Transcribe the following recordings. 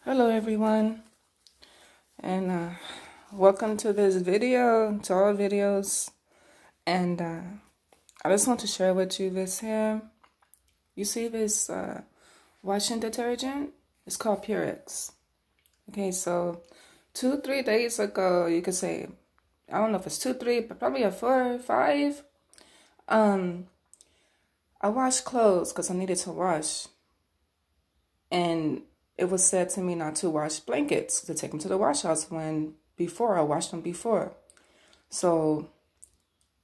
Hello everyone, and welcome to this video, to all videos. And I just want to share with you this here. You see this washing detergent? It's called Purex. Okay, so 2-3 days ago, you could say, I don't know if it's 2-3, but probably a 4 or 5. I washed clothes because I needed to wash, and it was said to me not to wash blankets, to take them to the wash house before I washed them before. So,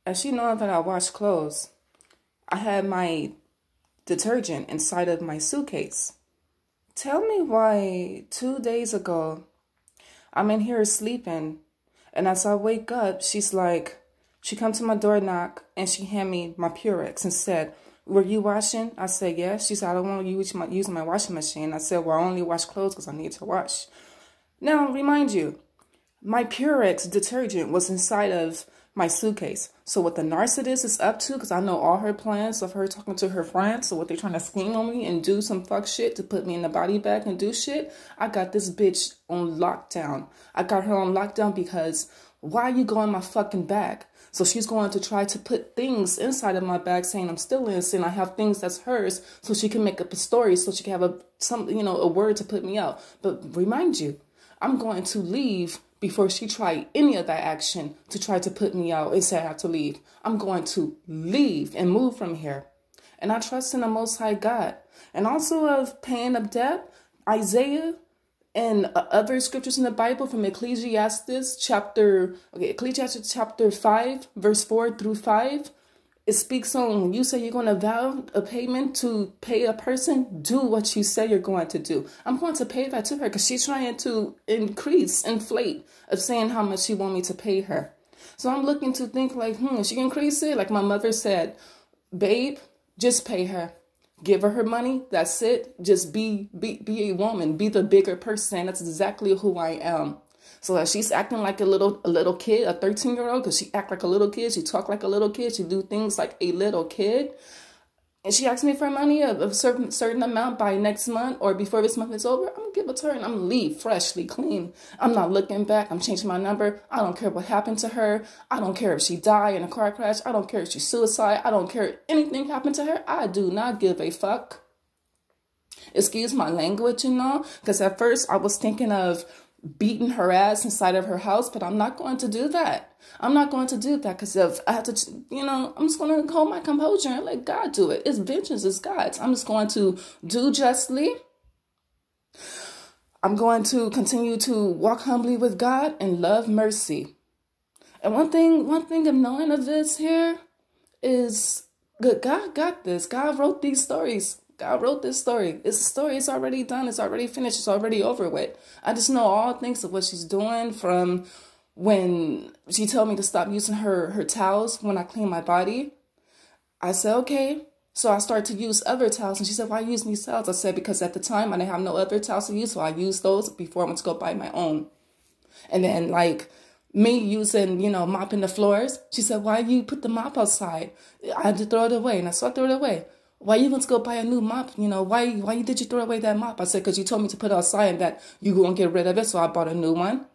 as you know that I wash clothes, I had my detergent inside of my suitcase. Tell me why 2 days ago, I'm in here sleeping, and as I wake up, she come to my door knock, and she hand me my Purex and said, "Were you washing?" I said, "Yes." She said, "I don't want to use my washing machine." I said, "Well, I only wash clothes because I need to wash." Now, remind you, my Purex detergent was inside of my suitcase. So what the narcissist is up to, because I know all her plans of her talking to her friends, so what they're trying to scheme on me and do some fuck shit to put me in the body bag and do shit, I got this bitch on lockdown. I got her on lockdown because why are you going in my fucking bag? So she's going to try to put things inside of my bag saying I'm still innocent. I have things that's hers so she can make up a story so she can have a word to put me out. But remind you, I'm going to leave before she tried any of that action to try to put me out and say I have to leave. I'm going to leave and move from here. And I trust in the Most High God. And also of paying up debt, Isaiah and other scriptures in the Bible from Ecclesiastes chapter 5, verse 4 through 5. It speaks on when you say you're going to vow a payment to pay a person, do what you say you're going to do. I'm going to pay that to her because she's trying to inflate of saying how much she want me to pay her. So I'm looking to think like, she increase it. Like my mother said, babe, just pay her. Give her money. That's it. Just be a woman. Be the bigger person. That's exactly who I am. So as she's acting like a little kid, a 13-year-old, because she act like a little kid. She talk like a little kid. She do things like a little kid. And she asks me for money of a certain amount by next month or before this month is over. I'm going to give it to her and I'm going to leave freshly clean. I'm not looking back. I'm changing my number. I don't care what happened to her. I don't care if she died in a car crash. I don't care if she's suicide. I don't care if anything happened to her. I do not give a fuck. Excuse my language, because at first I was thinking of beating her ass inside of her house, but I'm not going to do that. I'm not going to do that because if I have to, I'm just going to hold my composure and let God do it. It's vengeance, it's God's. I'm just going to do justly. I'm going to continue to walk humbly with God and love mercy. And one thing of knowing of this here is that God got this. God wrote these stories. God wrote this story. It's a story. It's already done. It's already finished. It's already over with. I just know all things of what she's doing from when she told me to stop using her towels when I clean my body. I said, okay. So I started to use other towels. And she said, why are you using these towels? I said, because at the time I didn't have no other towels to use. So I used those before I went to go buy my own. And then like me using, mopping the floors. She said, why you put the mop outside? I had to throw it away. And I threw it away. Why you want to go buy a new mop? Why did you throw away that mop? I said, because you told me to put it outside and that you going to get rid of it. So I bought a new one.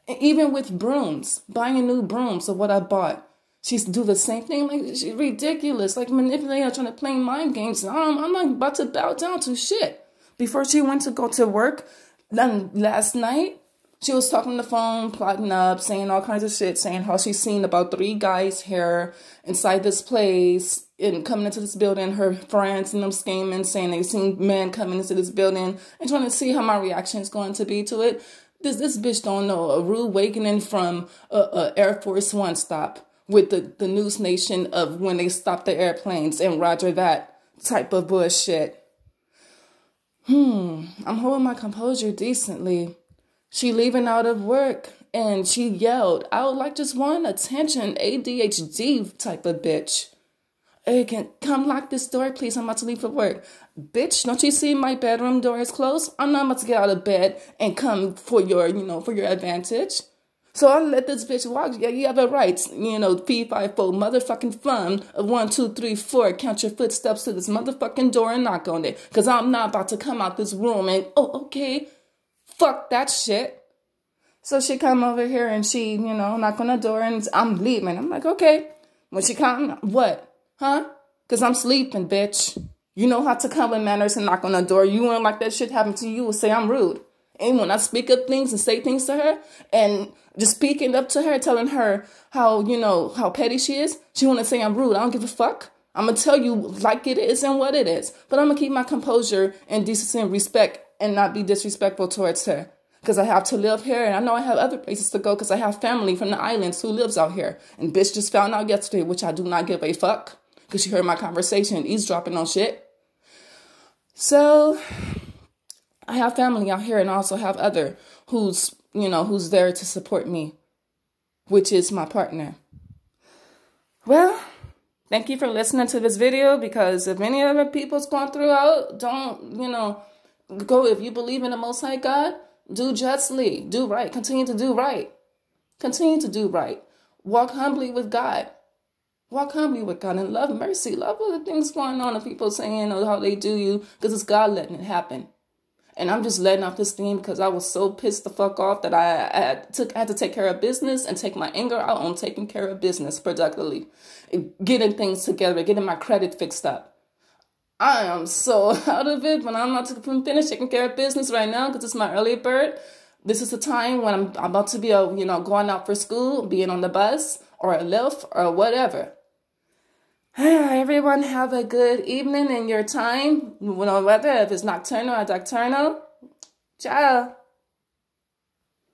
And even with brooms, buying a new broom. So what I bought, she's do the same thing. Like, she's ridiculous. Like manipulating, trying to play mind games. I'm not about to bow down to shit. Before she went to go to work, then last night, she was talking on the phone, plotting up, saying all kinds of shit, saying how she's seen about 3 guys here inside this place and coming into this building, her friends and them scheming, saying they've seen men coming into this building and trying to see how my reaction is going to be to it. This bitch don't know a rude awakening from a Air Force One stop with the news nation of when they stopped the airplanes and roger that type of bullshit. I'm holding my composure decently. She leaving out of work and she yelled, I would like just one attention, ADHD type of bitch. Hey, can come lock this door, please. I'm about to leave for work. Bitch, don't you see my bedroom door is closed? I'm not about to get out of bed and come for your, for your advantage. So I let this bitch walk. Yeah, you have a right, fee, fi, fo, motherfucking fun of 1, 2, 3, 4. Count your footsteps to this motherfucking door and knock on it. Because I'm not about to come out this room and, oh, okay. fuck that shit. So she come over here and she, knock on the door and I'm leaving. I'm like, okay. When she come, what? Huh? Because I'm sleeping, bitch. You know how to come with manners and knock on the door. You wouldn't like that shit happen to you, you would say I'm rude. And when I speak up things and say things to her and just speaking up to her, telling her how, how petty she is, she want to say I'm rude. I don't give a fuck. I'm going to tell you like it is and what it is. But I'm going to keep my composure and decency and respect and not be disrespectful towards her. Because I have to live here, and I know I have other places to go because I have family from the islands who lives out here. And bitch just found out yesterday, which I do not give a fuck, because she heard my conversation, eavesdropping on shit. So I have family out here, and I also have other who's there to support me, which is my partner. Well, thank you for listening to this video, because if any other people's going through out, don't, go, if you believe in the Most High God, do justly, do right, continue to do right. Continue to do right. Walk humbly with God. Walk humbly with God and love mercy. Love all the things going on and people saying how they do you, because it's God letting it happen. And I'm just letting off this theme because I was so pissed the fuck off that I had to take care of business and take my anger out on taking care of business productively. Getting things together, getting my credit fixed up. I am so out of it, but I'm not finished taking care of business right now because it's my early bird. This is the time when I'm about to be, going out for school, being on the bus or a Lyft or whatever. Everyone have a good evening in your time, whether if it's nocturnal or diurnal. Ciao.